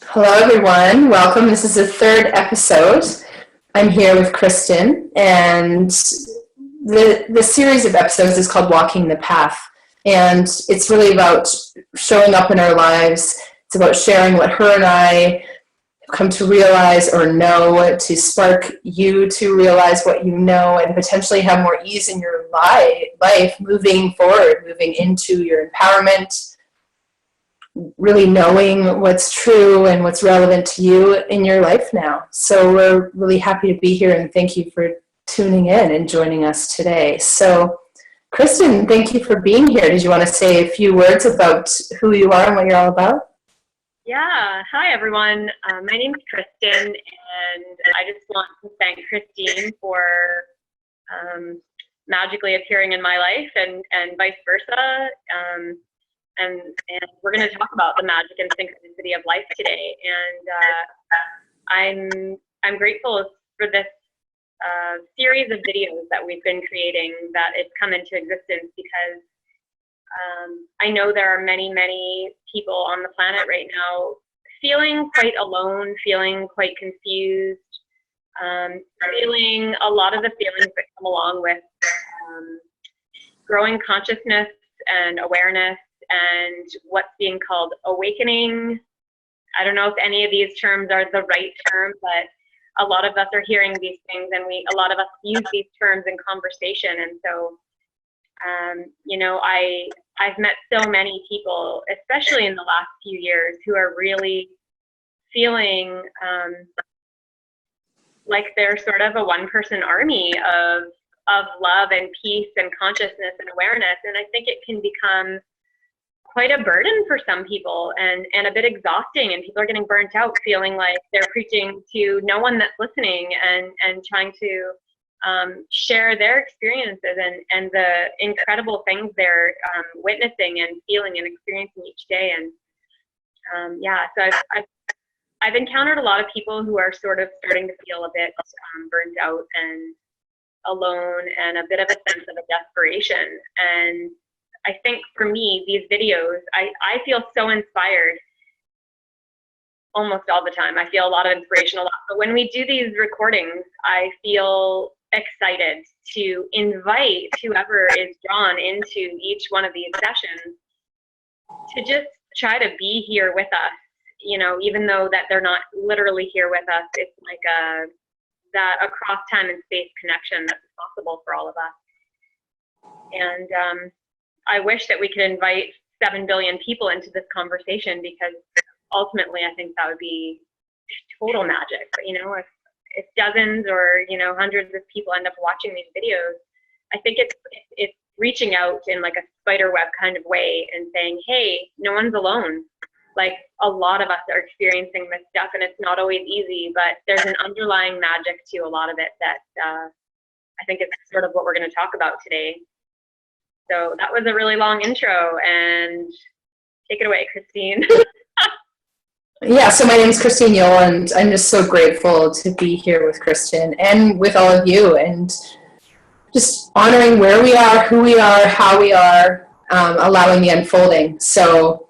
Hello, everyone. Welcome. This is the third episode. I'm here with Kristen, and the series of episodes is called Walking the Path. And it's really about showing up in our lives. It's about sharing what her and I have come to realize or know, to spark you to realize what you know and potentially have more ease in your life moving forward, moving into your empowerment, really knowing what's true and what's relevant to you in your life now. So we're really happy to be here, and thank you for tuning in and joining us today. So Kristen, thank you for being here. Did you want to say a few words about who you are and what you're all about? Yeah, hi everyone. My name is Kristen, and I just want to thank Christine for magically appearing in my life and vice versa. And we're going to talk about the magic and synchronicity of life today. And I'm grateful for this series of videos that we've been creating, that it's come into existence, because I know there are many, many people on the planet right now feeling quite alone, feeling quite confused, feeling a lot of the feelings that come along with growing consciousness and awareness, and what's being called awakening. I don't know if any of these terms are the right term, but a lot of us are hearing these things, and a lot of us use these terms in conversation. And so, I've met so many people, especially in the last few years, who are really feeling like they're sort of a one-person army of love and peace and consciousness and awareness. And I think it can become quite a burden for some people, and a bit exhausting, and people are getting burnt out, feeling like they're preaching to no one that's listening, and trying to share their experiences and the incredible things they're witnessing and feeling and experiencing each day. And so I've encountered a lot of people who are sort of starting to feel a bit burnt out and alone, and a bit of a sense of a desperation. And I think for me, these videos, I feel so inspired almost all the time. I feel a lot of inspiration a lot. But when we do these recordings, I feel excited to invite whoever is drawn into each one of these sessions to just try to be here with us, even though that they're not literally here with us. It's like that across time and space connection that's possible for all of us. And I wish that we could invite 7 billion people into this conversation, because ultimately I think that would be total magic. But, if dozens or, hundreds of people end up watching these videos, I think it's reaching out in like a spider web kind of way and saying, hey, no one's alone. Like, a lot of us are experiencing this stuff, and it's not always easy, but there's an underlying magic to a lot of it that I think is sort of what we're going to talk about today. So that was a really long intro, and take it away, Christine. Yeah, so my name is Christine Yule, and I'm just so grateful to be here with Kristen and with all of you, and just honoring where we are, who we are, how we are, allowing the unfolding. So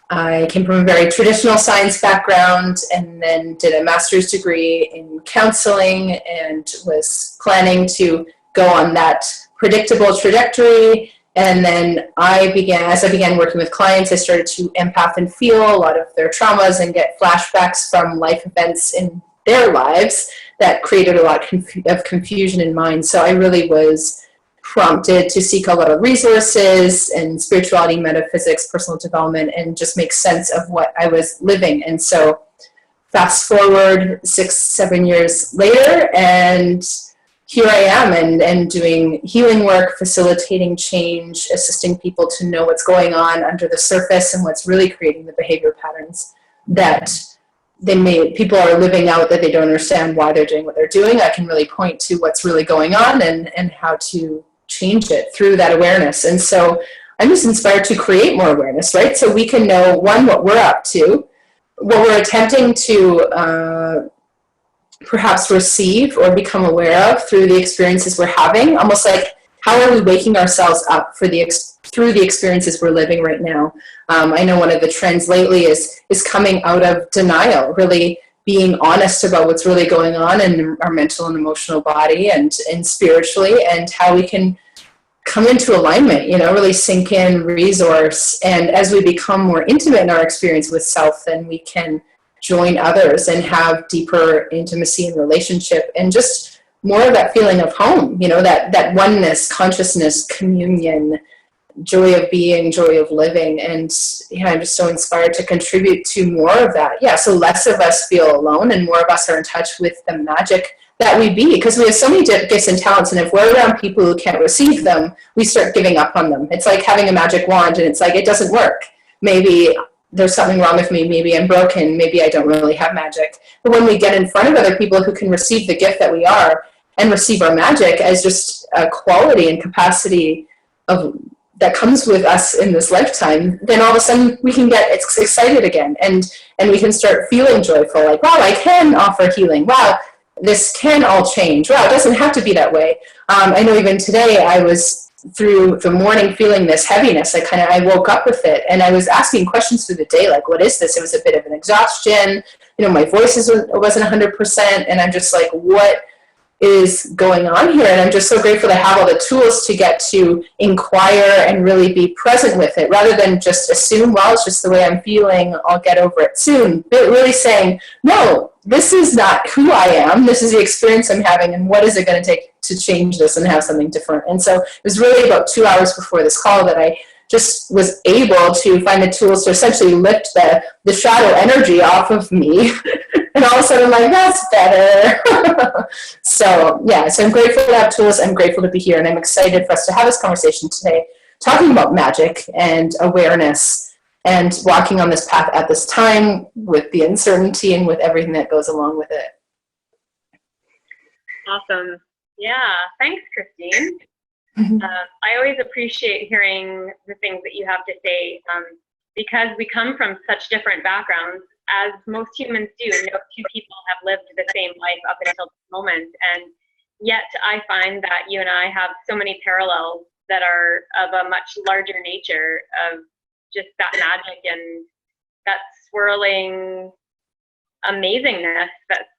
I came from a very traditional science background, and then did a master's degree in counseling, and was planning to go on that predictable trajectory. And then as I began working with clients, I started to empath and feel a lot of their traumas and get flashbacks from life events in their lives that created a lot of confusion in mine. So I really was prompted to seek a lot of resources and spirituality, metaphysics, personal development, and just make sense of what I was living. And so fast forward 6-7 years later, and here I am, and doing healing work, facilitating change, assisting people to know what's going on under the surface and what's really creating the behavior patterns that people are living out, that they don't understand why they're doing what they're doing. I can really point to what's really going on and how to change it through that awareness. And so I'm just inspired to create more awareness, right? So we can know, one, what we're up to, what we're attempting to perhaps receive or become aware of through the experiences we're having, almost like how are we waking ourselves up for through the experiences we're living right now. I know one of the trends lately is coming out of denial, really being honest about what's really going on in our mental and emotional body and spiritually, and how we can come into alignment, really sink in, resource. And as we become more intimate in our experience with self, then we can join others and have deeper intimacy and relationship, and just more of that feeling of home, that oneness, consciousness, communion, joy of being, joy of living. And I'm just so inspired to contribute to more of that. So less of us feel alone and more of us are in touch with the magic that we be, because we have so many gifts and talents, and if we're around people who can't receive them, we start giving up on them. It's like having a magic wand and it's like, it doesn't work. Maybe there's something wrong with me, maybe I'm broken, maybe I don't really have magic. But when we get in front of other people who can receive the gift that we are and receive our magic as just a quality and capacity of that comes with us in this lifetime, then all of a sudden we can get excited again, and we can start feeling joyful, like, wow, I can offer healing. Wow, this can all change. Wow, it doesn't have to be that way. I know even today I was through the morning feeling this heaviness. I woke up with it, and I was asking questions through the day, like, what is this? It was a bit of an exhaustion. My voice wasn't 100%, and I'm just like, what is going on here? And I'm just so grateful to have all the tools to get to inquire and really be present with it, rather than just assume, well, it's just the way I'm feeling, I'll get over it soon. But really saying, no, this is not who I am, this is the experience I'm having, and what is it going to take to change this and have something different. And so it was really about 2 hours before this call that I just was able to find the tools to essentially lift the shadow energy off of me. And all of a sudden I'm like, that's better. So I'm grateful to have tools. I'm grateful to be here. And I'm excited for us to have this conversation today, talking about magic and awareness and walking on this path at this time with the uncertainty and with everything that goes along with it. Awesome. Yeah. Thanks, Christine. I always appreciate hearing the things that you have to say, because we come from such different backgrounds, as most humans do. No two people have lived the same life up until this moment, and yet I find that you and I have so many parallels that are of a much larger nature, of just that magic and that swirling amazingness that's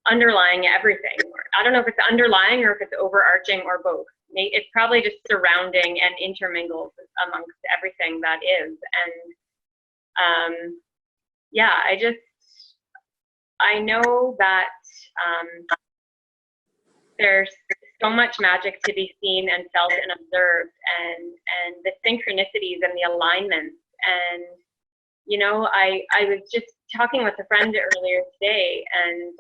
underlying everything. I don't know if it's underlying or if it's overarching or both. It's probably just surrounding and intermingled amongst everything that is. And I know that there's so much magic to be seen and felt and observed, and the synchronicities and the alignments. And I was just talking with a friend earlier today, and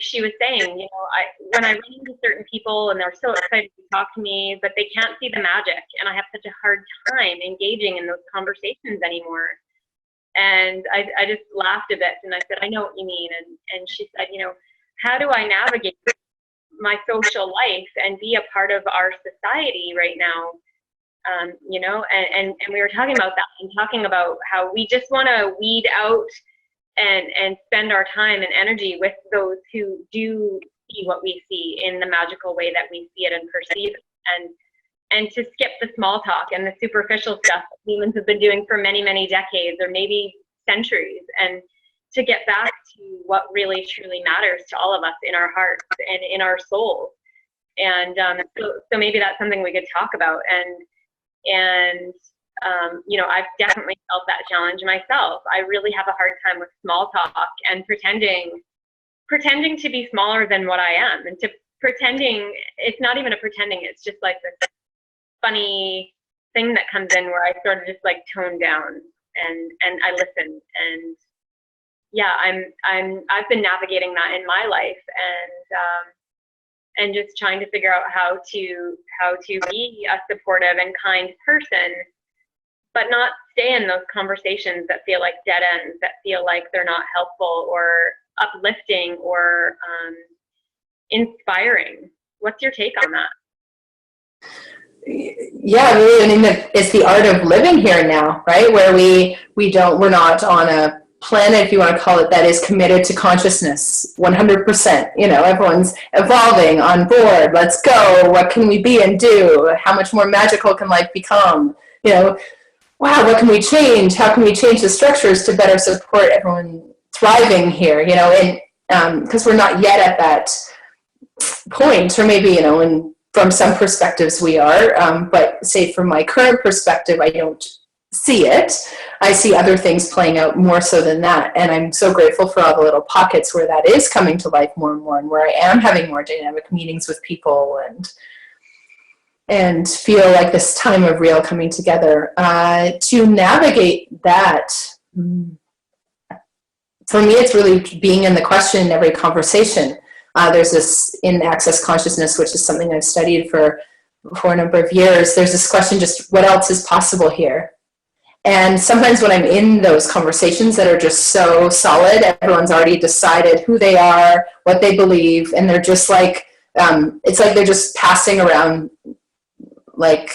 she was saying, when I run into certain people and they're so excited to talk to me, but they can't see the magic, and I have such a hard time engaging in those conversations anymore. And I just laughed a bit, and I said, I know what you mean. And she said, how do I navigate my social life and be a part of our society right now? And we were talking about that, and talking about how we just want to weed out and spend our time and energy with those who do see what we see in the magical way that we see it and perceive it, and to skip the small talk and the superficial stuff that humans have been doing for many, many decades or maybe centuries, and to get back to what really truly matters to all of us in our hearts and in our souls. And so maybe that's something we could talk about. And I've definitely felt that challenge myself. I really have a hard time with small talk and pretending to be smaller than what I am, and to pretending, it's not even a pretending, it's just like this funny thing that comes in where I sort of just like tone down and I listen. And I've been navigating that in my life, and just trying to figure out how to be a supportive and kind person, but not stay in those conversations that feel like dead ends, that feel like they're not helpful or uplifting or inspiring. What's your take on that? Yeah, really, I mean, it's the art of living here now, right? Where we're not on a planet, if you want to call it, that is committed to consciousness 100%. You know, everyone's evolving on board. Let's go. What can we be and do? How much more magical can life become? You know, wow, what can we change? How can we change the structures to better support everyone thriving here? You know, and because we're not yet at that point, or maybe, you know, and from some perspectives we are, but say from my current perspective, I don't see it. I see other things playing out more so than that, and I'm so grateful for all the little pockets where that is coming to life more and more, and where I am having more dynamic meetings with people, and feel like this time of real coming together. To navigate that, for me, it's really being in the question in every conversation. There's this in Access Consciousness, which is something I've studied for a number of years. There's this question, just what else is possible here? And sometimes when I'm in those conversations that are just so solid, everyone's already decided who they are, what they believe, and they're just like, it's like they're just passing around like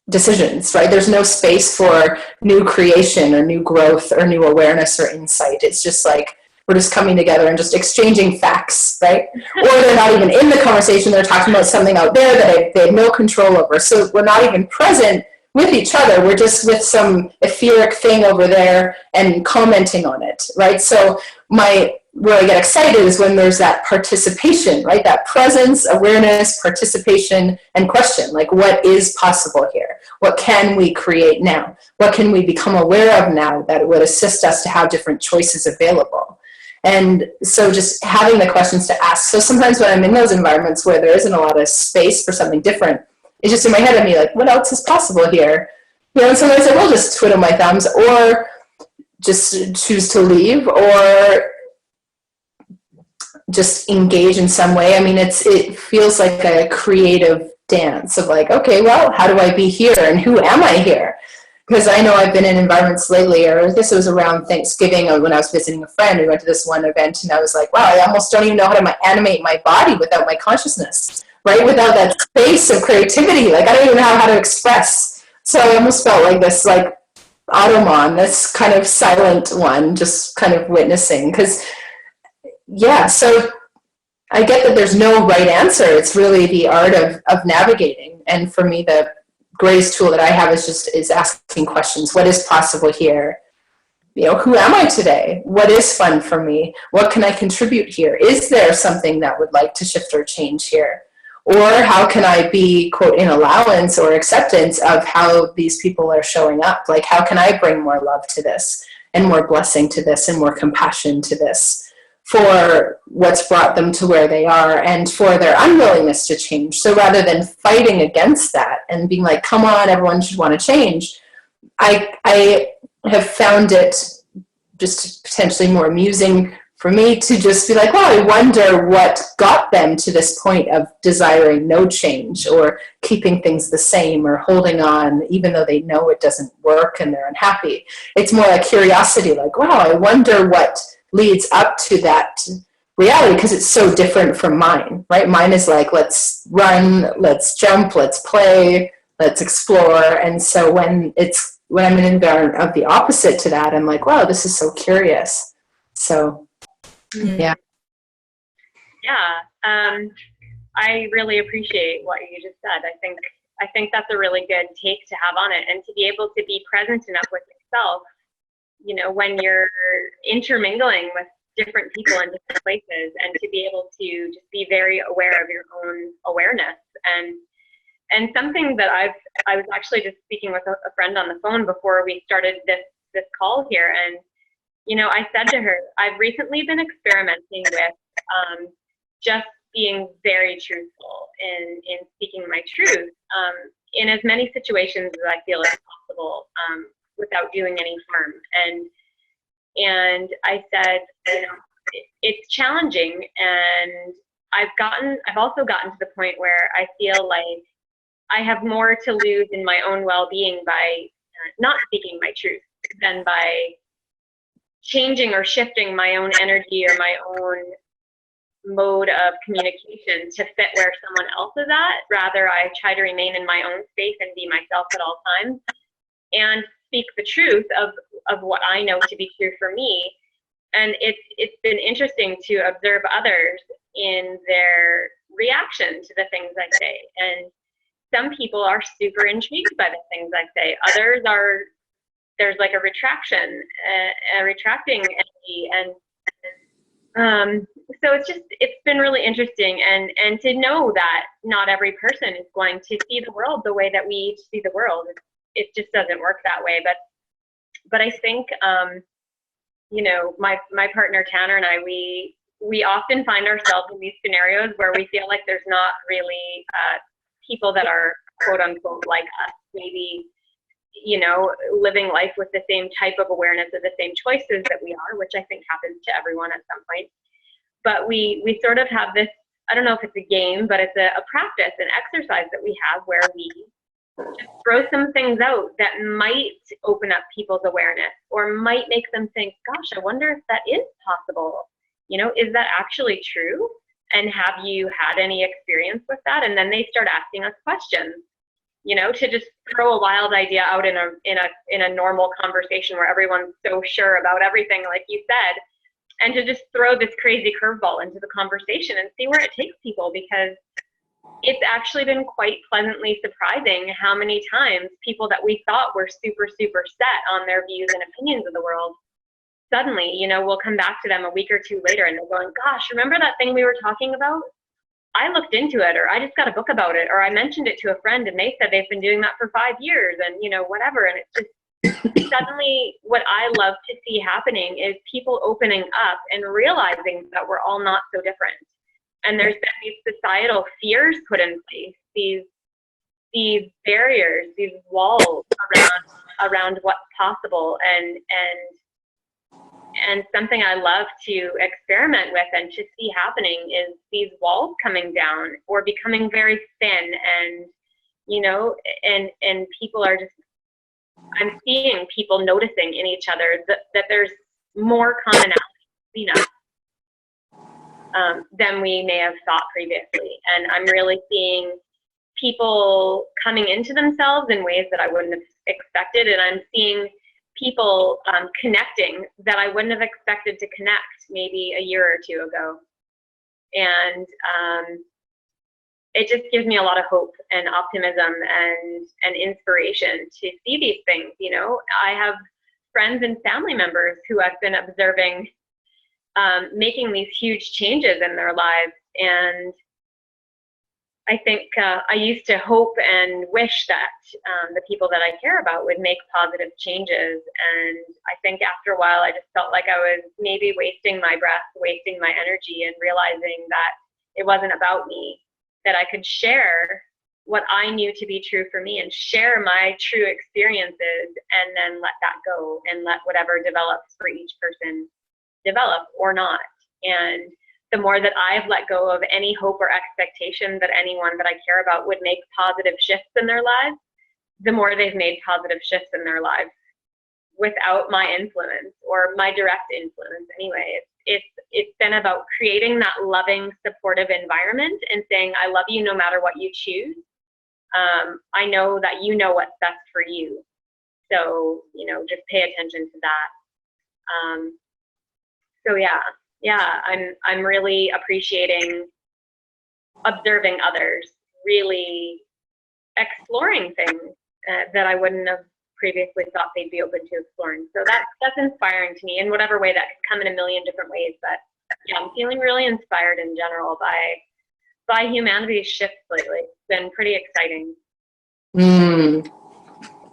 decisions, right? There's no space for new creation or new growth or new awareness or insight. It's just like, we're just coming together and just exchanging facts, right? Or they're not even in the conversation. They're talking about something out there that they have no control over. So we're not even present with each other. We're just with some etheric thing over there and commenting on it, right? So where I get excited is when there's that participation, right? That presence, awareness, participation, and question. Like, what is possible here? What can we create now? What can we become aware of now that would assist us to have different choices available? And so just having the questions to ask. So sometimes when I'm in those environments where there isn't a lot of space for something different, it's just in my head of me like, what else is possible here? You know, and sometimes I will just twiddle my thumbs or just choose to leave or just engage in some way. I mean, it feels like a creative dance of like, okay, well, how do I be here and who am I here? Because I know I've been in environments lately, or I guess it was around Thanksgiving when I was visiting a friend. We went to this one event and I was like, wow, I almost don't even know how to animate my body without my consciousness, right? Without that space of creativity. Like, I don't even know how to express. So I almost felt like this, like, Automon, this kind of silent one, just kind of witnessing. Because, yeah, so I get that there's no right answer. It's really the art of navigating. And for me, the greatest tool that I have is asking questions. What is possible here? You know, who am I today? What is fun for me? What can I contribute here? Is there something that would like to shift or change here? Or how can I be, quote, in allowance or acceptance of how these people are showing up? Like, how can I bring more love to this and more blessing to this and more compassion to this for what's brought them to where they are and for their unwillingness to change? So rather than fighting against that and being like, come on, everyone should want to change, I have found it just potentially more amusing for me to just be like, well, I wonder what got them to this point of desiring no change or keeping things the same or holding on even though they know it doesn't work and they're unhappy. It's more like curiosity, like, wow, I wonder what leads up to that reality, because it's so different from mine, right? Mine is like, let's run, let's jump, let's play, let's explore. And so when I'm in an environment of the opposite to that, I'm like, wow, this is so curious. So, yeah. Yeah. I really appreciate what you just said. I think that's a really good take to have on it, and to be able to be present enough with yourself, you know, when you're intermingling with different people in different places, and to be able to just be very aware of your own awareness. And something that I was actually just speaking with a friend on the phone before we started this call here, and you know, I said to her, I've recently been experimenting with just being very truthful in speaking my truth in as many situations as I feel is possible, without doing any harm. And I said, you know, it's challenging, and I've also gotten to the point where I feel like I have more to lose in my own well-being by not speaking my truth than by changing or shifting my own energy or my own mode of communication to fit where someone else is at. Rather, I try to remain in my own space and be myself at all times and speak the truth of of what I know to be true for me. And it's been interesting to observe others in their reaction to the things I say. And some people are super intrigued by the things I say. Others are, there's like a retraction, a retracting energy. And so it's been really interesting. And to know that not every person is going to see the world the way that we each see the world. It just doesn't work that way. But I think, you know, my partner Tanner and I, we often find ourselves in these scenarios where we feel like there's not really people that are quote unquote like us, maybe, you know, living life with the same type of awareness of the same choices that we are, which I think happens to everyone at some point. But we sort of have this, I don't know if it's a game, but it's a practice, an exercise that we have where we just throw some things out that might open up people's awareness or might make them think, gosh, I wonder if that is possible. You know, is that actually true? And have you had any experience with that? And then they start asking us questions, you know, to just throw a wild idea out in a normal conversation where everyone's so sure about everything, like you said, and to just throw this crazy curveball into the conversation and see where it takes people, because it's actually been quite pleasantly surprising how many times people that we thought were super, super set on their views and opinions of the world, suddenly, you know, we'll come back to them a week or two later and they're going, gosh, remember that thing we were talking about? I looked into it, or I just got a book about it, or I mentioned it to a friend and they said they've been doing that for 5 years, and, you know, whatever. And it's just suddenly what I love to see happening is people opening up and realizing that we're all not so different. And there's been these societal fears put in place, these barriers, these walls around what's possible, and something I love to experiment with and to see happening is these walls coming down or becoming very thin, and, you know, and people are just, I'm seeing people noticing in each other that there's more commonality between us than we may have thought previously. And I'm really seeing people coming into themselves in ways that I wouldn't have expected. And I'm seeing people connecting that I wouldn't have expected to connect maybe a year or two ago. And it just gives me a lot of hope and optimism and inspiration to see these things. You know, I have friends and family members who I've been observing making these huge changes in their lives. And I think I used to hope and wish that the people that I care about would make positive changes. And I think after a while, I just felt like I was maybe wasting my breath, wasting my energy, and realizing that it wasn't about me, that I could share what I knew to be true for me and share my true experiences, and then let that go and let whatever develops for each person develop or not. And the more that I've let go of any hope or expectation that anyone that I care about would make positive shifts in their lives, the more they've made positive shifts in their lives without my influence or my direct influence anyway. It's been about creating that loving, supportive environment and saying, I love you no matter what you choose. I know that you know what's best for you. So, you know, just pay attention to that. So yeah, I'm really appreciating observing others, really exploring things that I wouldn't have previously thought they'd be open to exploring. So that's inspiring to me in whatever way. That could come in a million different ways. But yeah, I'm feeling really inspired in general by humanity's shifts lately. It's been pretty exciting. It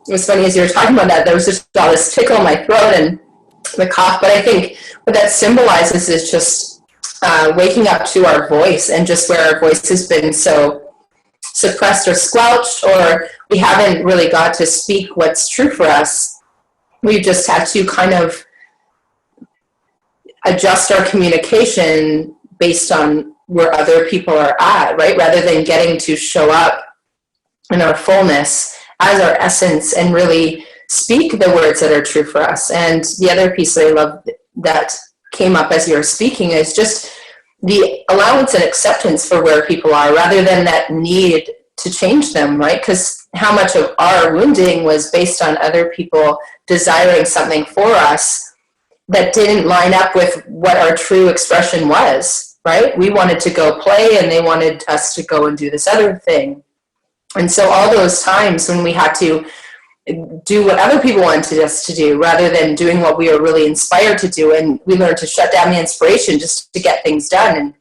was funny as you were talking about that, there was just all this tickle in my throat and the cough, but I think what that symbolizes is just waking up to our voice, and just where our voice has been so suppressed or squelched, or we haven't really got to speak what's true for us. We've just had to kind of adjust our communication based on where other people are at, right? Rather than getting to show up in our fullness as our essence and really speak the words that are true for us. And the other piece that I love that came up as you were speaking is just the allowance and acceptance for where people are, rather than that need to change them, right? Because how much of our wounding was based on other people desiring something for us that didn't line up with what our true expression was, right? We wanted to go play and they wanted us to go and do this other thing. And so all those times when we had to do what other people wanted us to do rather than doing what we were really inspired to do, and we learned to shut down the inspiration just to get things done.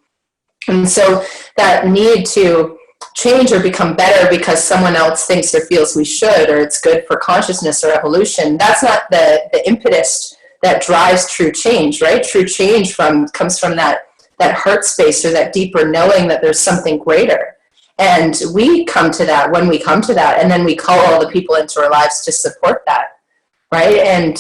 And so that need to change or become better because someone else thinks or feels we should, or it's good for consciousness or evolution, that's not the impetus that drives true change, right? True change comes from that heart space, or that deeper knowing that there's something greater. And we come to that when we come to that, and then we call all the people into our lives to support that, right? And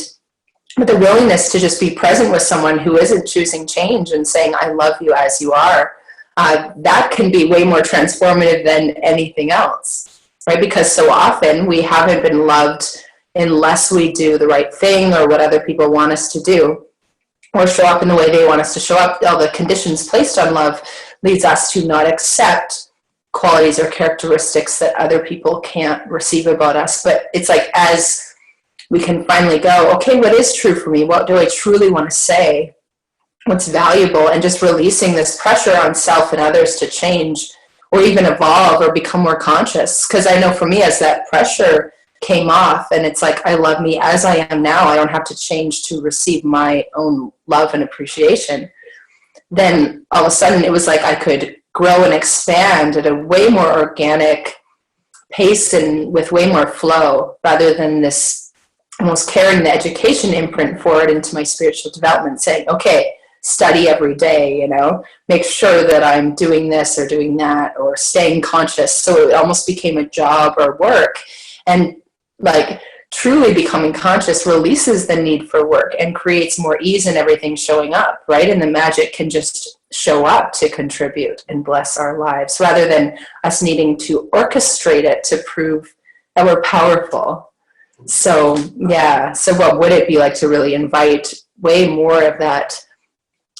with the willingness to just be present with someone who isn't choosing change and saying, I love you as you are, that can be way more transformative than anything else, right? Because so often we haven't been loved unless we do the right thing or what other people want us to do, or show up in the way they want us to show up. All the conditions placed on love leads us to not accept qualities or characteristics that other people can't receive about us. But it's like, as we can finally go, okay, what is true for me? What do I truly want to say? What's valuable? And just releasing this pressure on self and others to change or even evolve or become more conscious. Because I know for me, as that pressure came off and it's like, I love me as I am now, I don't have to change to receive my own love and appreciation. Then all of a sudden it was like I could grow and expand at a way more organic pace and with way more flow, rather than this almost carrying the education imprint forward into my spiritual development, saying, okay, study every day, make sure that I'm doing this or doing that, or staying conscious. So it almost became a job or work. And like truly becoming conscious releases the need for work and creates more ease in everything showing up, right? And the magic can just show up to contribute and bless our lives, rather than us needing to orchestrate it to prove that we're powerful. So yeah, so what would it be like to really invite way more of that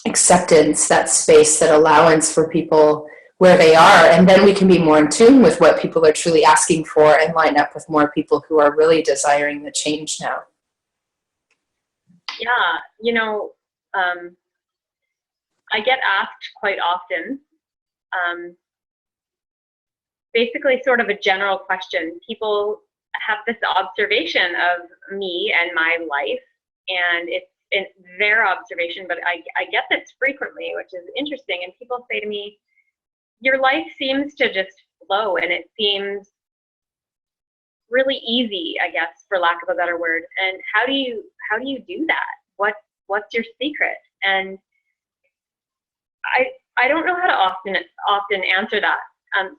acceptance, that space, that allowance for people where they are, and then we can be more in tune with what people are truly asking for and line up with more people who are really desiring the change now. Yeah, I get asked quite often, basically sort of a general question. People have this observation of me and my life, and it's their observation, but I get this frequently, which is interesting. And people say to me, your life seems to just flow, and it seems really easy, I guess, for lack of a better word. And how do you do that? What's your secret? And I don't know how to often answer that.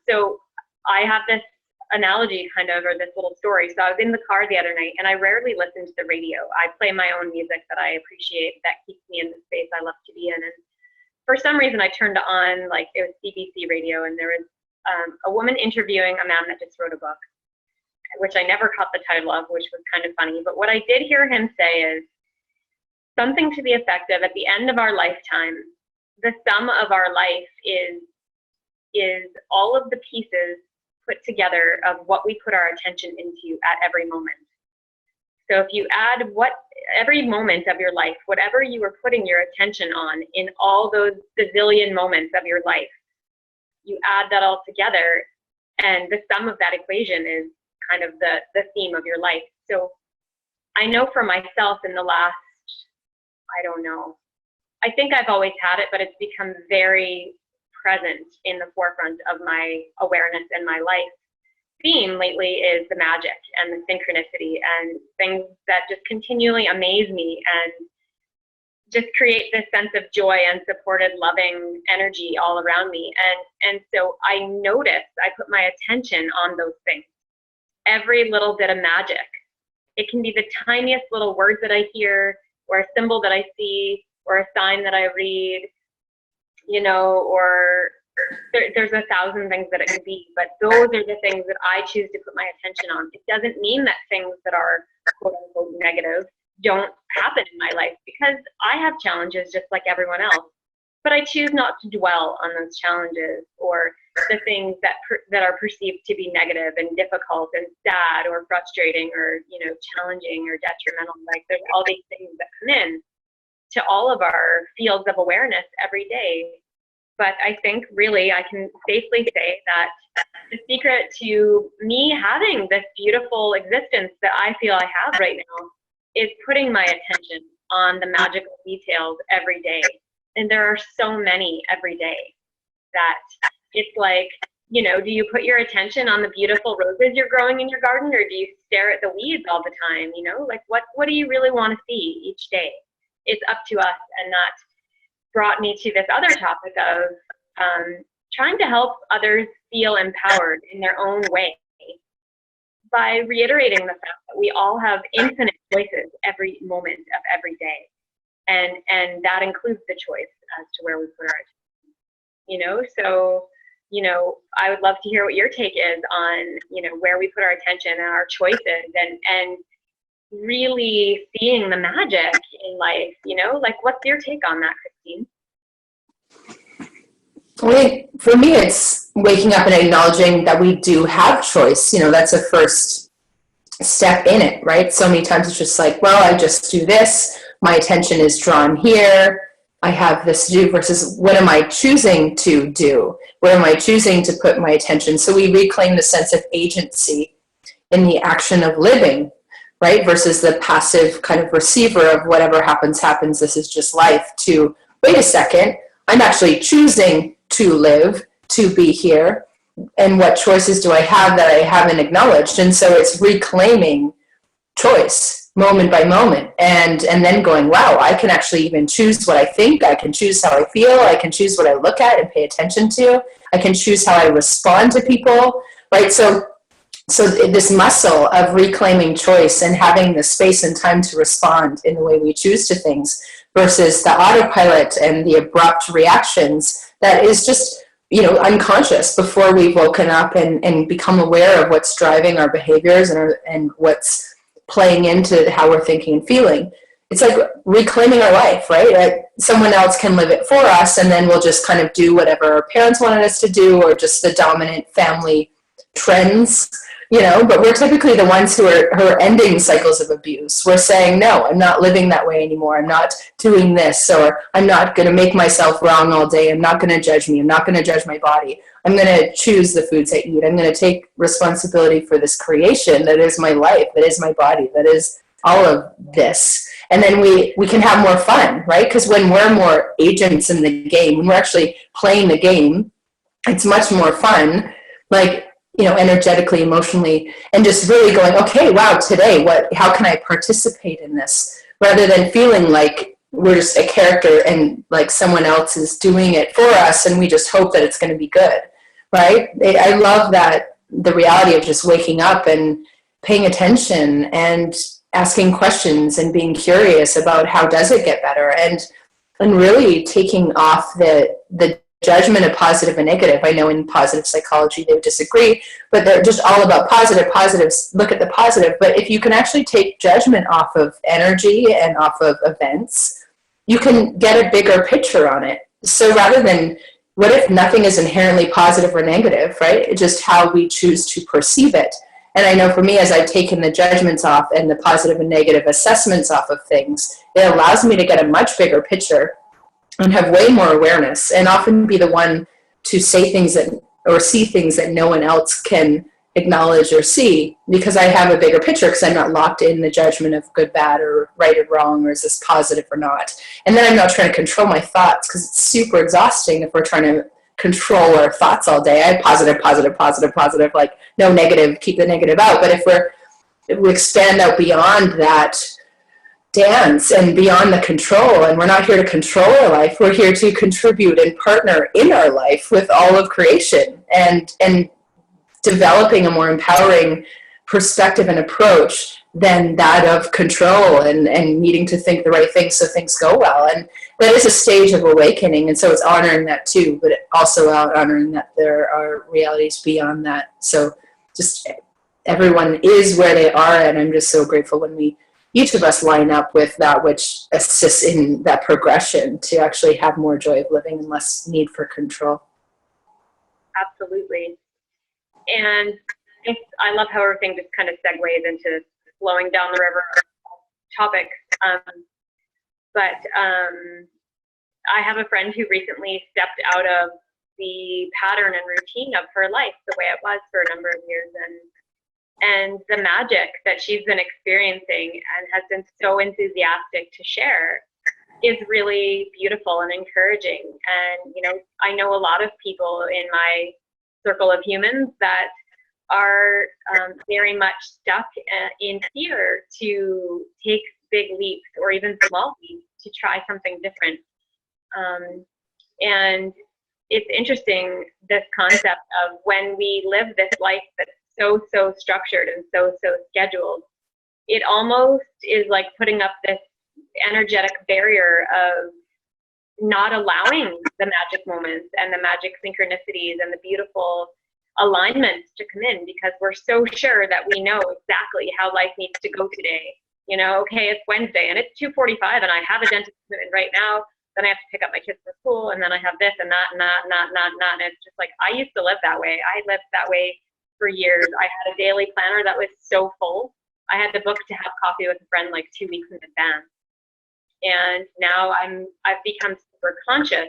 So I have this analogy or this little story. So I was in the car the other night, and I rarely listen to the radio. I play my own music that I appreciate, that keeps me in the space I love to be in. And for some reason I turned on, it was BBC radio, and there was a woman interviewing a man that just wrote a book, which I never caught the title of, which was kind of funny. But what I did hear him say is something to the effect of, at the end of our lifetime, the sum of our life is all of the pieces put together of what we put our attention into at every moment. So if you add every moment of your life, whatever you were putting your attention on in all those bazillion moments of your life, you add that all together, and the sum of that equation is kind of the theme of your life. So I know for myself in the last, I think I've always had it, but it's become very present in the forefront of my awareness and my life. Theme lately is the magic and the synchronicity and things that just continually amaze me and just create this sense of joy and supported, loving energy all around me. And so I put my attention on those things. Every little bit of magic. It can be the tiniest little words that I hear, or a symbol that I see, or a sign that I read, or there's 1,000 things that it could be, but those are the things that I choose to put my attention on. It doesn't mean that things that are quote unquote negative don't happen in my life, because I have challenges just like everyone else, but I choose not to dwell on those challenges or the things that are perceived to be negative and difficult and sad or frustrating or, challenging or detrimental. Like, there's all these things that come in to all of our fields of awareness every day. But I think really I can safely say that the secret to me having this beautiful existence that I feel I have right now is putting my attention on the magical details every day. And there are so many every day that it's like, do you put your attention on the beautiful roses you're growing in your garden, or do you stare at the weeds all the time? Like what do you really want to see each day? It's up to us. And that brought me to this other topic of trying to help others feel empowered in their own way by reiterating the fact that we all have infinite choices every moment of every day. And that includes the choice as to where we put our attention. So, I would love to hear what your take is on, where we put our attention and our choices and really seeing the magic in life, like what's your take on that, Christine? I think for me, it's waking up and acknowledging that we do have choice. That's a first step in it, right? So many times it's just like, well, I just do this. My attention is drawn here. I have this to do versus what am I choosing to do? Where am I choosing to put my attention? So we reclaim the sense of agency in the action of living, right? Versus the passive kind of receiver of whatever happens, this is just life, to wait a second, I'm actually choosing to live, to be here, and what choices do I have that I haven't acknowledged? And so it's reclaiming choice moment by moment, and then going, wow, I can actually even choose what I think, I can choose how I feel, I can choose what I look at and pay attention to, I can choose how I respond to people, right? So this muscle of reclaiming choice and having the space and time to respond in the way we choose to things versus the autopilot and the abrupt reactions that is just, unconscious before we've woken up and become aware of what's driving our behaviors and what's playing into how we're thinking and feeling. It's like reclaiming our life, right? Someone else can live it for us, and then we'll just kind of do whatever our parents wanted us to do, or just the dominant family trends, but we're typically the ones who are ending cycles of abuse. We're saying, no, I'm not living that way anymore. I'm not doing this, or I'm not going to make myself wrong all day. I'm not going to judge me. I'm not going to judge my body. I'm going to choose the foods I eat. I'm going to take responsibility for this creation that is my life, that is my body, that is all of this. And then we can have more fun, right? Because when we're more agents in the game, when we're actually playing the game, it's much more fun. Like, energetically, emotionally, and just really going, okay, wow, today, how can I participate in this? Rather than feeling like we're just a character and like someone else is doing it for us and we just hope that it's going to be good, right? I love that, the reality of just waking up and paying attention and asking questions and being curious about how does it get better, and really taking off the judgment of positive and negative. I know in positive psychology they would disagree, but they're just all about positives, look at the positive. But if you can actually take judgment off of energy and off of events, you can get a bigger picture on it. So rather than, what if nothing is inherently positive or negative, right? It's just how we choose to perceive it. And I know for me, as I've taken the judgments off and the positive and negative assessments off of things, it allows me to get a much bigger picture and have way more awareness, and often be the one to say things or see things that no one else can acknowledge or see, because I have a bigger picture, because I'm not locked in the judgment of good, bad, or right or wrong, or is this positive or not. And then I'm not trying to control my thoughts, because it's super exhausting if we're trying to control our thoughts all day. I have positive, like no negative, keep the negative out. But if we expand out beyond that dance and beyond the control, and we're not here to control our life, we're here to contribute and partner in our life with all of creation, and developing a more empowering perspective and approach than that of control and needing to think the right things so things go well. And that is a stage of awakening, and so it's honoring that too, but also honoring that there are realities beyond that. So just everyone is where they are, and I'm just so grateful when each of us line up with that which assists in that progression to actually have more joy of living and less need for control. Absolutely. And I love how everything just kind of segues into flowing down the river topics. But I have a friend who recently stepped out of the pattern and routine of her life the way it was for a number of years, and the magic that she's been experiencing and has been so enthusiastic to share is really beautiful and encouraging. And I know a lot of people in my circle of humans that are very much stuck in fear to take big leaps or even small leaps to try something different. And it's interesting, this concept of when we live this life that's so structured and so scheduled, it almost is like putting up this energetic barrier of not allowing the magic moments and the magic synchronicities and the beautiful alignments to come in, because we're so sure that we know exactly how life needs to go today. Okay, it's Wednesday and it's 2:45 and I have a dentist appointment right now. Then I have to pick up my kids from school, and then I have this and that and that and that and that and that. And it's just like, I used to live that way. I lived that way for years. I had a daily planner that was so full. I had to book to have coffee with a friend like 2 weeks in advance. And now I've become super conscious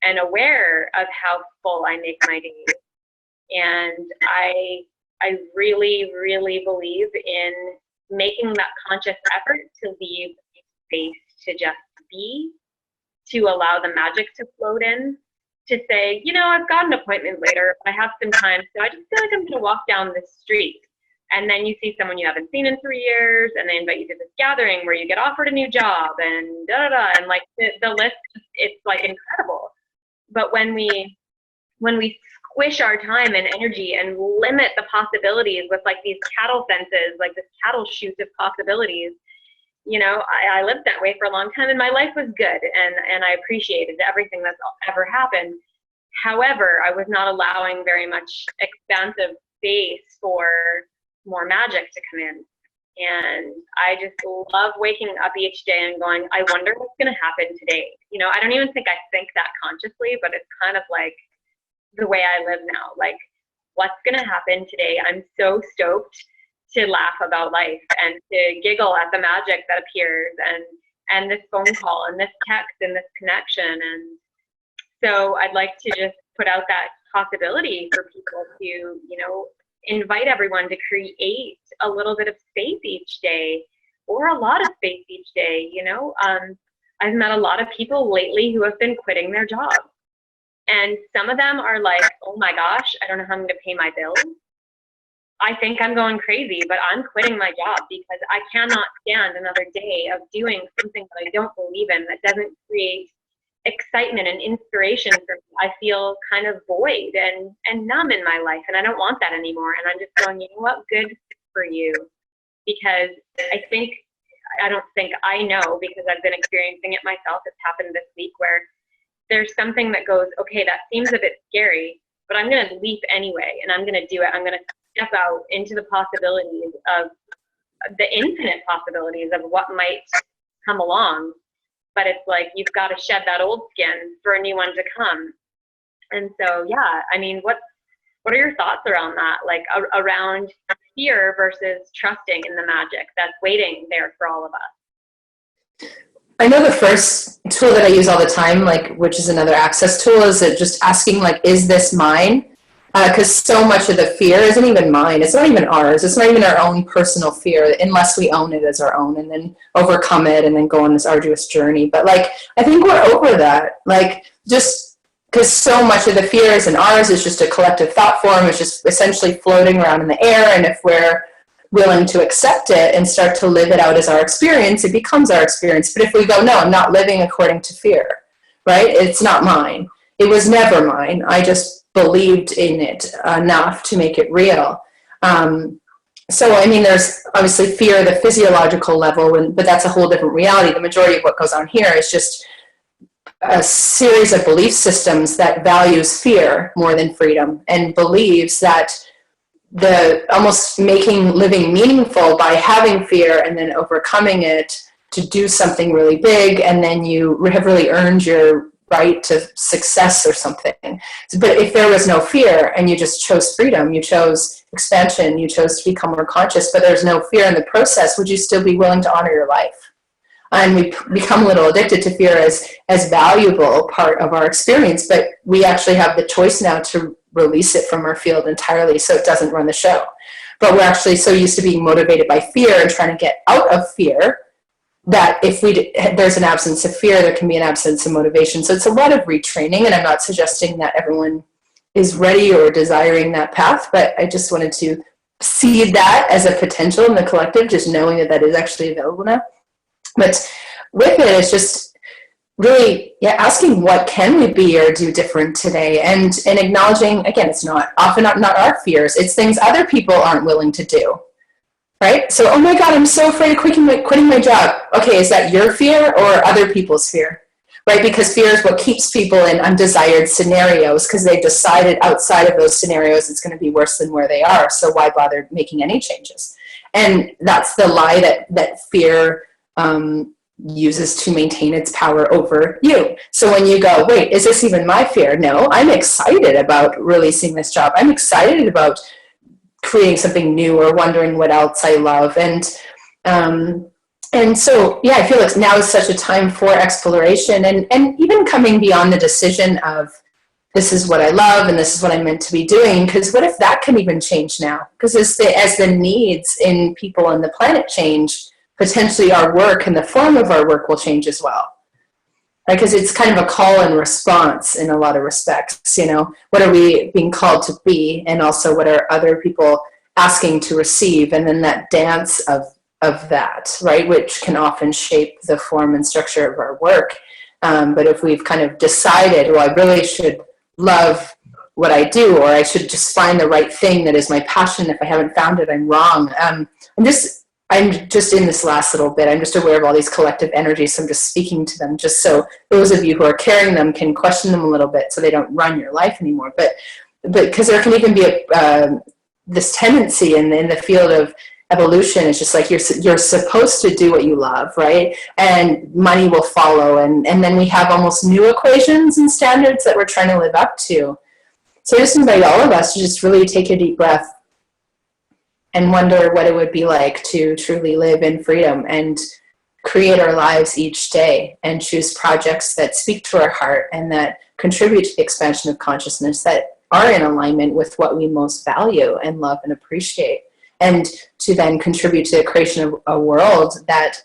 and aware of how full I make my days. And I really, really believe in making that conscious effort to leave space to just be, to allow the magic to float in, to say, I've got an appointment later, but I have some time, so I just feel like I'm going to walk down the street. And then you see someone you haven't seen in 3 years, and they invite you to this gathering where you get offered a new job, and and like the list, it's like incredible. But when we squish our time and energy and limit the possibilities with like these cattle fences, like this cattle chute of possibilities, I lived that way for a long time, and my life was good, and I appreciated everything that's ever happened. However, I was not allowing very much expansive space for more magic to come in. And I just love waking up each day and going, I wonder what's going to happen today. I don't even think I think that consciously, but it's kind of like the way I live now. Like, what's going to happen today? I'm so stoked to laugh about life and to giggle at the magic that appears, and this phone call and this text and this connection. And so I'd like to just put out that possibility for people to, invite everyone to create a little bit of space each day, or a lot of space each day. I've met a lot of people lately who have been quitting their jobs. And some of them are like, oh my gosh, I don't know how I'm going to pay my bills. I think I'm going crazy, but I'm quitting my job because I cannot stand another day of doing something that I don't believe in, that doesn't create excitement and inspiration for me. I feel kind of void and numb in my life, and I don't want that anymore. And I'm just going, good for you. Because I know, because I've been experiencing it myself. It's happened this week where there's something that goes, okay, that seems a bit scary, but I'm going to leap anyway, and I'm going to do it. I'm going to step out into the possibilities of the infinite possibilities of what might come along. But it's like, you've got to shed that old skin for a new one to come. And so, yeah, I mean, what are your thoughts around that? Like around fear versus trusting in the magic that's waiting there for all of us? I know the first tool that I use all the time, which is another access tool, is just asking, is this mine? Because so much of the fear isn't even mine. It's not even ours. It's not even our own personal fear, unless we own it as our own and then overcome it and then go on this arduous journey. But I think we're over that. Just because so much of the fear isn't ours, it's just a collective thought form. It's just essentially floating around in the air. And if we're willing to accept it and start to live it out as our experience, it becomes our experience. But if we go, no, I'm not living according to fear, right? It's not mine. It was never mine. I just believed in it enough to make it real. So, I mean, there's obviously fear at the physiological level, but that's a whole different reality. The majority of what goes on here is just a series of belief systems that values fear more than freedom, and believes that the almost making living meaningful by having fear and then overcoming it to do something really big, and then you have really earned your right to success or something. But if there was no fear and you just chose freedom, you chose expansion, you chose to become more conscious, but there's no fear in the process, would you still be willing to honor your life? And we become a little addicted to fear as valuable part of our experience, but we actually have the choice now to release it from our field entirely so it doesn't run the show. But we're actually so used to being motivated by fear and trying to get out of fear that if there's an absence of fear, there can be an absence of motivation. So it's a lot of retraining, and I'm not suggesting that everyone is ready or desiring that path, but I just wanted to see that as a potential in the collective, just knowing that that is actually available now. But with it, it's just really asking what can we be or do different today, and acknowledging, again, it's not often not our fears, it's things other people aren't willing to do. Right? So, oh my God, I'm so afraid of quitting my job. Okay, is that your fear or other people's fear? Right? Because fear is what keeps people in undesired scenarios because they've decided outside of those scenarios it's going to be worse than where they are. So why bother making any changes? And that's the lie that fear uses to maintain its power over you. So when you go, wait, is this even my fear? No, I'm excited about releasing this job. I'm excited about creating something new or wondering what else I love. And so, I feel like now is such a time for exploration and even coming beyond the decision of this is what I love and this is what I'm meant to be doing. Because what if that can even change now? Because as the needs in people and the planet change, potentially our work and the form of our work will change as well. Right? Because it's kind of a call and response in a lot of respects. What are we being called to be, and also what are other people asking to receive, and then that dance of that, right, which can often shape the form and structure of our work. But if we've kind of decided, well, I really should love what I do, or I should just find the right thing that is my passion. If I haven't found it, I'm wrong. I'm just in this last little bit, I'm just aware of all these collective energies, so I'm just speaking to them just so those of you who are carrying them can question them a little bit so they don't run your life anymore. But because there can even be this tendency in the field of evolution, it's just like you're supposed to do what you love, right? And money will follow, and then we have almost new equations and standards that we're trying to live up to. So I just invite all of us to just really take a deep breath and wonder what it would be like to truly live in freedom and create our lives each day and choose projects that speak to our heart and that contribute to the expansion of consciousness, that are in alignment with what we most value and love and appreciate, and to then contribute to the creation of a world that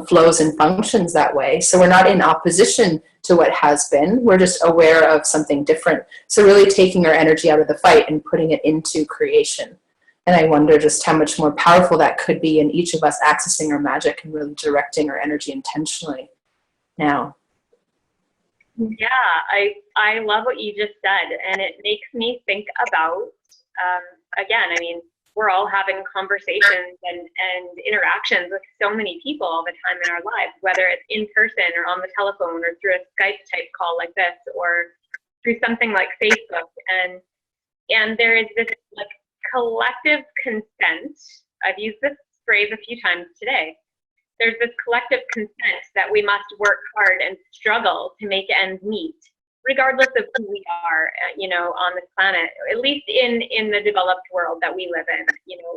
flows and functions that way. So we're not in opposition to what has been, we're just aware of something different. So really taking our energy out of the fight and putting it into creation. And I wonder just how much more powerful that could be in each of us accessing our magic and really directing our energy intentionally now. Yeah, I love what you just said. And it makes me think about, again, I mean, we're all having conversations and interactions with so many people all the time in our lives, whether it's in person or on the telephone or through a Skype type call like this or through something like Facebook. And there is this like collective consent. I've used this phrase a few times today. There's this collective consent that we must work hard and struggle to make ends meet, regardless of who we are, on this planet, at least in the developed world that we live in,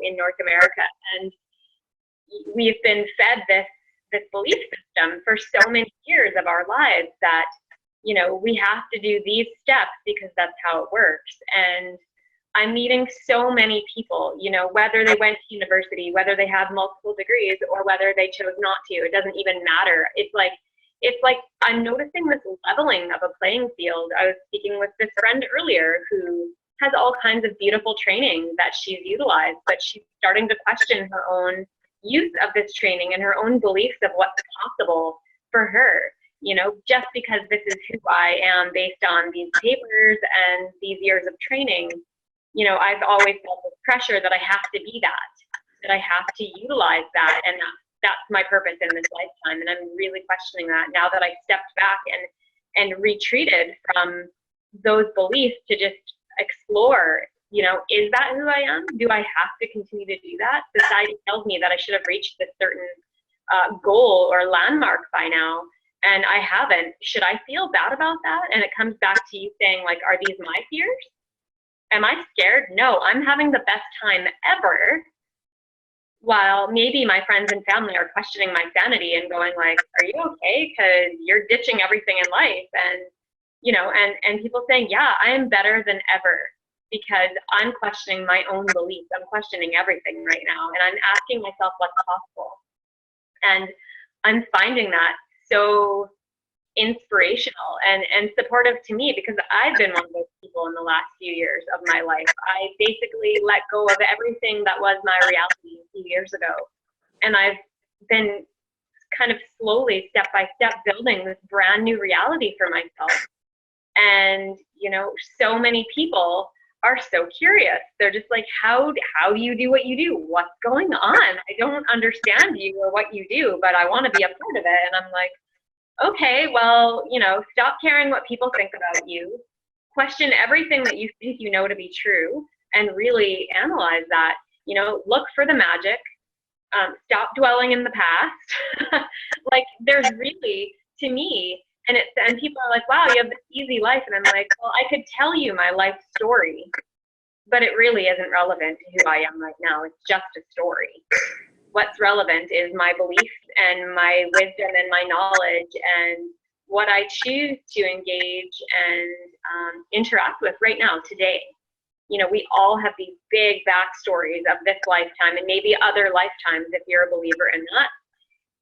in North America. And we've been fed this belief system for so many years of our lives that, we have to do these steps because that's how it works. And I'm meeting so many people, whether they went to university, whether they have multiple degrees, or whether they chose not to, it doesn't even matter. It's like I'm noticing this leveling of a playing field. I was speaking with this friend earlier who has all kinds of beautiful training that she's utilized, but she's starting to question her own use of this training and her own beliefs of what's possible for her, just because this is who I am based on these papers and these years of training. I've always felt this pressure that I have to be that I have to utilize that, and that's my purpose in this lifetime. And I'm really questioning that now that I stepped back and retreated from those beliefs to just explore, is that who I am? Do I have to continue to do that? Society tells me that I should have reached this certain goal or landmark by now. and I haven't. Should I feel bad about that? And it comes back to you saying, like, are these my fears? Am I scared? No, I'm having the best time ever. While maybe my friends and family are questioning my sanity and going like, are you okay? Because you're ditching everything in life. And, you know, and people saying, yeah, I am better than ever because I'm questioning my own beliefs. I'm questioning everything right now. And I'm asking myself what's possible. And I'm finding that so inspirational and supportive to me, because I've been one of those people in the last few years of my life. I basically let go of everything that was my reality a few years ago. And I've been kind of slowly, step by step, building this brand new reality for myself. And, you know, so many people are so curious. They're just like, how do you do what you do? What's going on? I don't understand you or what you do, but I want to be a part of it. And I'm like, okay, well, you know, stop caring what people think about you. Question everything that you think you know to be true and really analyze that. You know, look for the magic. Stop dwelling in the past. Like, there's really, to me, and people are like, wow, you have this easy life. And I'm like, well, I could tell you my life story, but it really isn't relevant to who I am right now. It's just a story. What's relevant is my beliefs and my wisdom and my knowledge and what I choose to engage and interact with right now, today. You know, we all have these big backstories of this lifetime and maybe other lifetimes if you're a believer in that.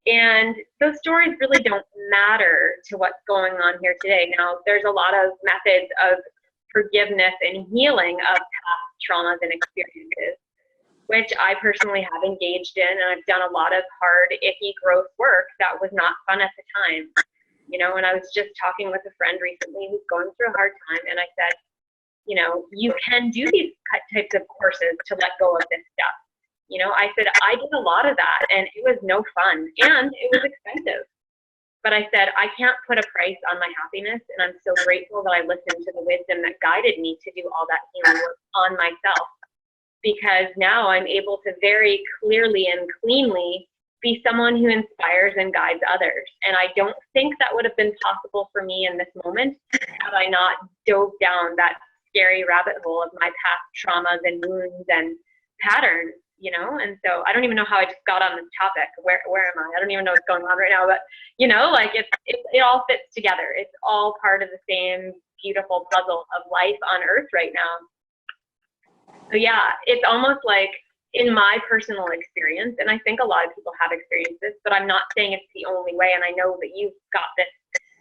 And those stories really don't matter to what's going on here today. Now, there's a lot of methods of forgiveness and healing of past traumas and experiences, which I personally have engaged in, and I've done a lot of hard, icky growth work that was not fun at the time. You know, and I was just talking with a friend recently who's going through a hard time, and I said, you know, you can do these types of courses to let go of this stuff. You know, I said, I did a lot of that, and it was no fun, and it was expensive. But I said, I can't put a price on my happiness, and I'm so grateful that I listened to the wisdom that guided me to do all that healing work on myself. Because now I'm able to very clearly and cleanly be someone who inspires and guides others. And I don't think that would have been possible for me in this moment had I not dove down that scary rabbit hole of my past traumas and wounds and patterns, you know? And so I don't even know how I just got on this topic. Where am I? I don't even know what's going on right now, but you know, like it all fits together. It's all part of the same beautiful puzzle of life on earth right now. So yeah, it's almost like, in my personal experience, and I think a lot of people have experienced this, but I'm not saying it's the only way. And I know that you've got this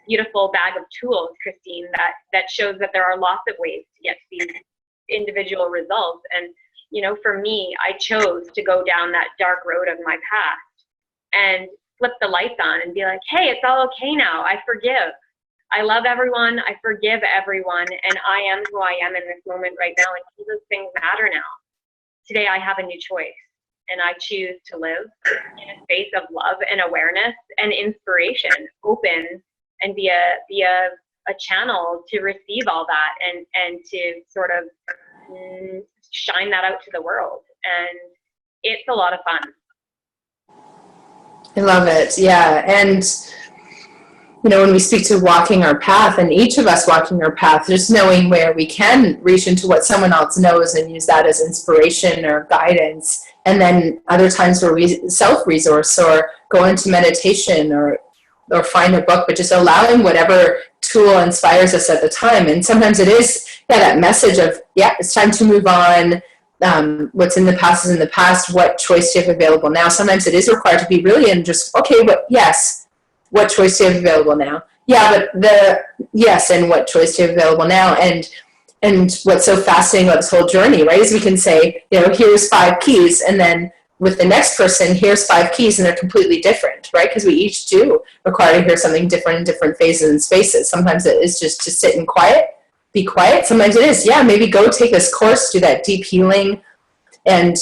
beautiful bag of tools, Christine, that shows that there are lots of ways to get to these individual results. And, you know, for me, I chose to go down that dark road of my past and flip the lights on and be like, hey, it's all okay now. I forgive. I love everyone. I forgive everyone. And I am who I am in this moment right now. And those things matter now. Today I have a new choice, and I choose to live in a space of love and awareness and inspiration, open and be a channel to receive all that and to sort of shine that out to the world. And it's a lot of fun. I love it. Yeah. And you know, when we speak to walking our path, and each of us walking our path, just knowing where we can reach into what someone else knows and use that as inspiration or guidance. And then other times where we self-resource or go into meditation or find a book, but just allowing whatever tool inspires us at the time. And sometimes it is, that message of, it's time to move on. What's in the past is in the past. What choice do you have available now? Sometimes it is required to be really in just, okay, but yes, what choice do you have available now? Yeah, but and what choice do you have available now? And what's so fascinating about this whole journey, right, is we can say, you know, here's 5 keys, and then with the next person, here's 5 keys, and they're completely different, right? Because we each do require to hear something different in different phases and spaces. Sometimes it is just to sit in quiet, be quiet. Sometimes it is, maybe go take this course, do that deep healing, and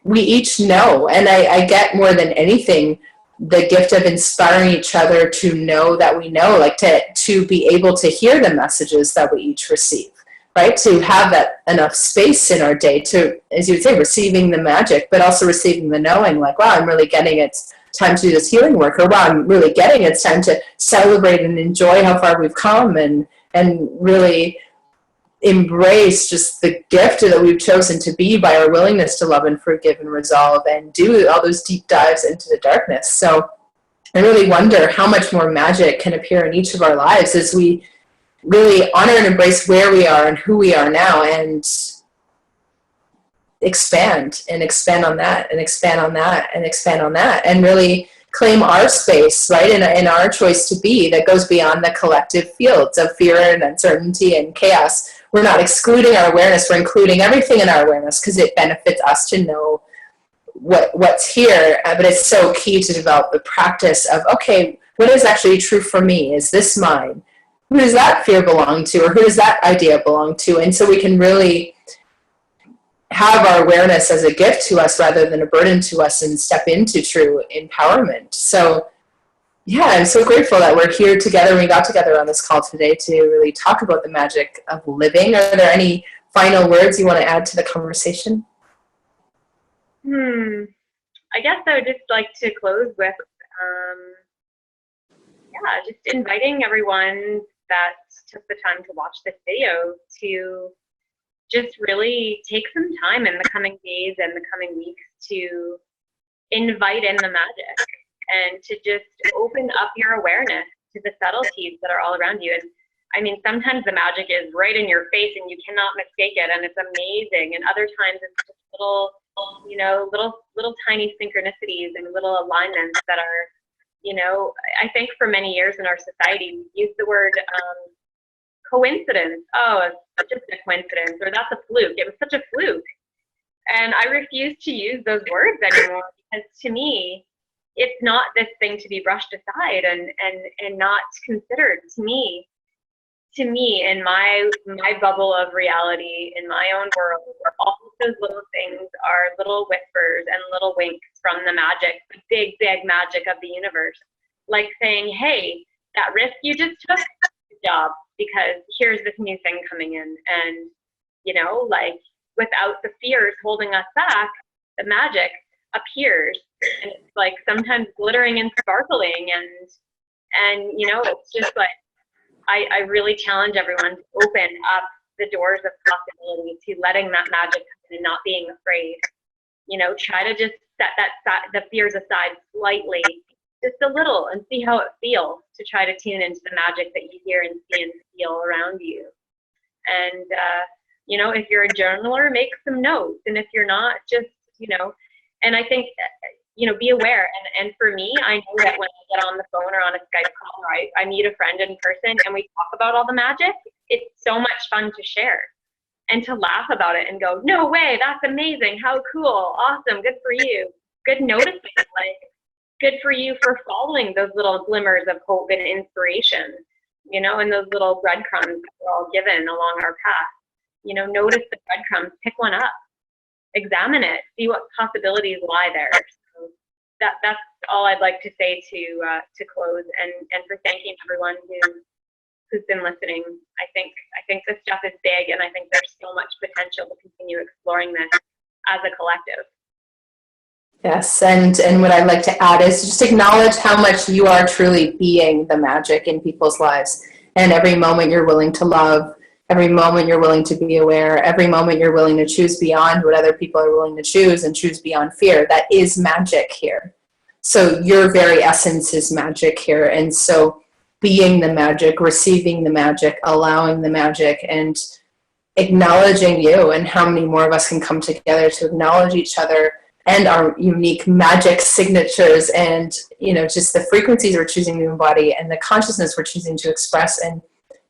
we each know, and I get more than anything the gift of inspiring each other to know that we know, like to be able to hear the messages that we each receive, right? To have that enough space in our day to, as you would say, receiving the magic, but also receiving the knowing, like, wow, I'm really getting it time to do this healing work, or wow, I'm really getting it's time to celebrate and enjoy how far we've come, and really embrace just the gift that we've chosen to be by our willingness to love and forgive and resolve and do all those deep dives into the darkness. So I really wonder how much more magic can appear in each of our lives as we really honor and embrace where we are and who we are now, and expand on that, and expand on that, and expand on that, and really claim our space, right, in our choice to be, that goes beyond the collective fields of fear and uncertainty and chaos. We're not excluding our awareness, we're including everything in our awareness because it benefits us to know what's here. But it's so key to develop the practice of, okay, what is actually true for me? Is this mine? Who does that fear belong to, or who does that idea belong to? And so we can really have our awareness as a gift to us rather than a burden to us, and step into true empowerment. So yeah, I'm so grateful that we're here together. We got together on this call today to really talk about the magic of living. Are there any final words you want to add to the conversation? I guess I would just like to close with, just inviting everyone that took the time to watch this video to just really take some time in the coming days and the coming weeks to invite in the magic, and to just open up your awareness to the subtleties that are all around you. And I mean, sometimes the magic is right in your face and you cannot mistake it, and it's amazing. And other times it's just little tiny synchronicities and little alignments that are, I think for many years in our society, we use the word coincidence. Oh, it's just a coincidence, or that's a fluke. It was such a fluke. And I refuse to use those words anymore, because to me, it's not this thing to be brushed aside and not considered. To me, in my bubble of reality, in my own world, all of those little things are little whispers and little winks from the magic, the big, big magic of the universe. Like saying, hey, that risk you just took, good job, because here's this new thing coming in. And, like, without the fears holding us back, the magic appears. And it's like sometimes glittering and sparkling, and it's just like, I really challenge everyone to open up the doors of possibility to letting that magic come in and not being afraid. Try to just set the fears aside slightly, just a little, and see how it feels to try to tune into the magic that you hear and see and feel around you. And, if you're a journaler, make some notes. And if you're not, just, and I think, be aware. And for me, I know that when I get on the phone or on a Skype call, or I meet a friend in person and we talk about all the magic, it's so much fun to share and to laugh about it and go, no way, that's amazing. How cool. Awesome. Good for you. Good noticing. Like, good for you for following those little glimmers of hope and inspiration, and those little breadcrumbs that we're all given along our path. Notice the breadcrumbs, pick one up, examine it, see what possibilities lie there. So that's all I'd like to say to close, and for thanking everyone who's been listening. I think this stuff is big, and I think there's so much potential to continue exploring this as a collective. Yes, and what I'd like to add is just acknowledge how much you are truly being the magic in people's lives. And every moment you're willing to love, every moment you're willing to be aware, every moment you're willing to choose beyond what other people are willing to choose and choose beyond fear, that is magic here. So your very essence is magic here. And so being the magic, receiving the magic, allowing the magic, and acknowledging you, and how many more of us can come together to acknowledge each other and our unique magic signatures, and just the frequencies we're choosing to embody and the consciousness we're choosing to express,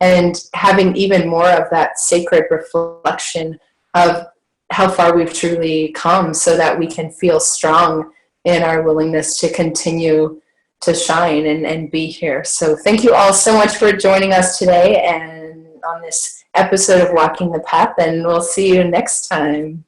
and having even more of that sacred reflection of how far we've truly come, so that we can feel strong in our willingness to continue to shine and be here. So thank you all so much for joining us today and on this episode of Walking the Path, and we'll see you next time.